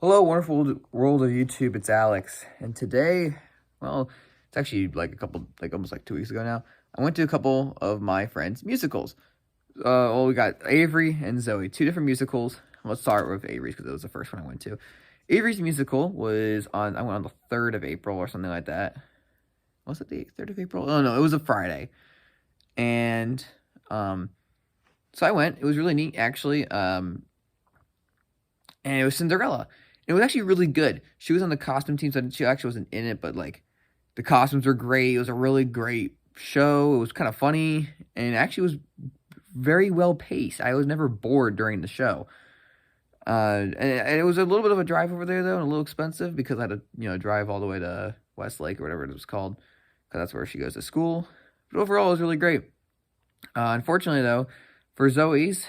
Hello, wonderful world of YouTube. It's Alex, and today, well, it's actually almost like 2 weeks ago now. I went to a couple of my friends' musicals. We got Avery and Zoe, two different musicals. Let's start with Avery's because it was the first one I went to. Avery's musical I went on the 3rd of April or something like that. Was it the 3rd of April? Oh no, it was a Friday. And, so I went. It was really neat, actually. And it was Cinderella. It was actually really good. She was on the costume team, so she actually wasn't in it, but like the costumes were great. It was a really great show. It was kind of funny, and it actually was very well paced. I was never bored during the show. And it was a little bit of a drive over there though, and a little expensive because I had to drive all the way to Westlake or whatever it was called, because that's where she goes to school. But overall, it was really great. Unfortunately though, for Zoe's,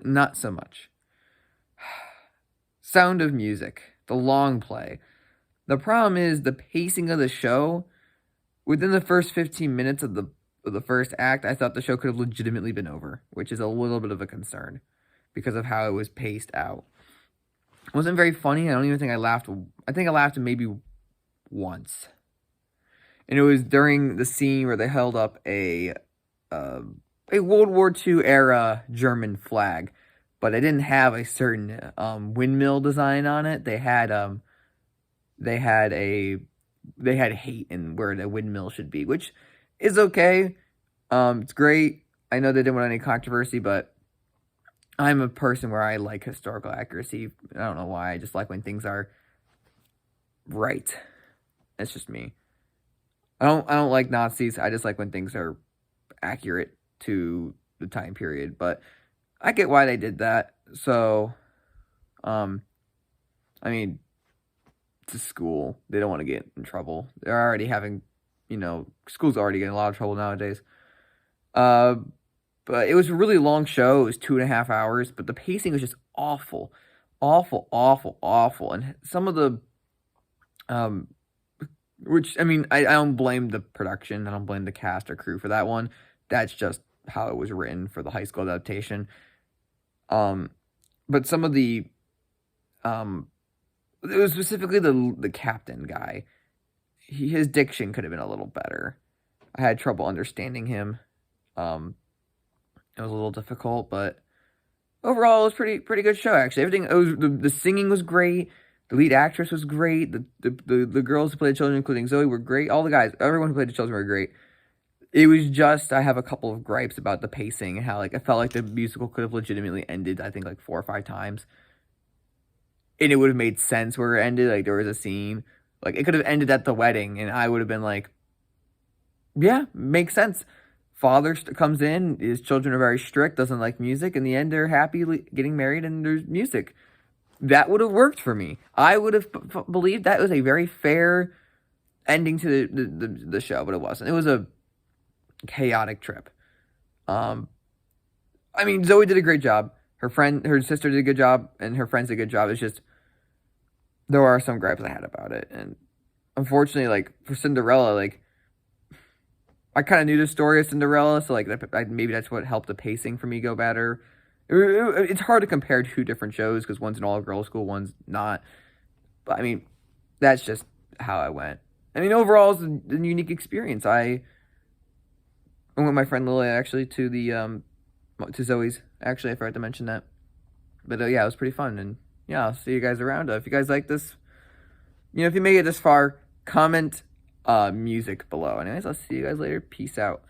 not so much. Sound of Music, the long play. The problem is the pacing of the show. Within the first 15 minutes of the first act, I thought the show could have legitimately been over, which is a little bit of a concern because of how it was paced out. It wasn't very funny. I don't even think I laughed. I think I laughed maybe once. And it was during the scene where they held up a World War II era German flag, but they didn't have a certain windmill design on it. They had hate in where the windmill should be, which is okay. It's great. I know they didn't want any controversy, but I'm a person where I like historical accuracy. I don't know why. I just like when things are right. That's just me. I don't like Nazis. I just like when things are accurate to the time period, but I get why they did that. So, I mean, it's a school. They don't want to get in trouble. They're already having, school's already getting a lot of trouble nowadays. But it was a really long show. It was 2.5 hours, but the pacing was just awful. Awful, awful, awful. And some of the, I don't blame the production. I don't blame the cast or crew for that one. That's just how it was written for the high school adaptation. But some of it was specifically the captain guy. His diction could have been a little better. I had trouble understanding him. It was a little difficult, but overall, it was pretty good show actually. The singing was great. The lead actress was great. The girls who played the children, including Zoe, were great. All the guys, everyone who played the children were great. It was just, I have a couple of gripes about the pacing and how, I felt like the musical could have legitimately ended, I think, 4 or 5 times. And it would have made sense where it ended. There was a scene. It could have ended at the wedding, and I would have been like, yeah, makes sense. Father comes in, his children are very strict, doesn't like music. In the end, they're happy getting married, and there's music. That would have worked for me. I would have believed that was a very fair ending to the show, but it wasn't. It was a chaotic trip. Zoe did a great job. Her sister did a good job, and her friends did a good job. It's just, there are some gripes I had about it. And unfortunately, for Cinderella, I kind of knew the story of Cinderella, so maybe that's what helped the pacing for me go better. It's hard to compare 2 different shows because one's an all-girls school, one's not. But that's just how I went. Overall, it's a unique experience. I went with my friend Lily actually to Zoe's. Actually, I forgot to mention that. But yeah, it was pretty fun, and yeah, I'll see you guys around. If you guys like this, if you made it this far, comment music below. Anyways, I'll see you guys later. Peace out.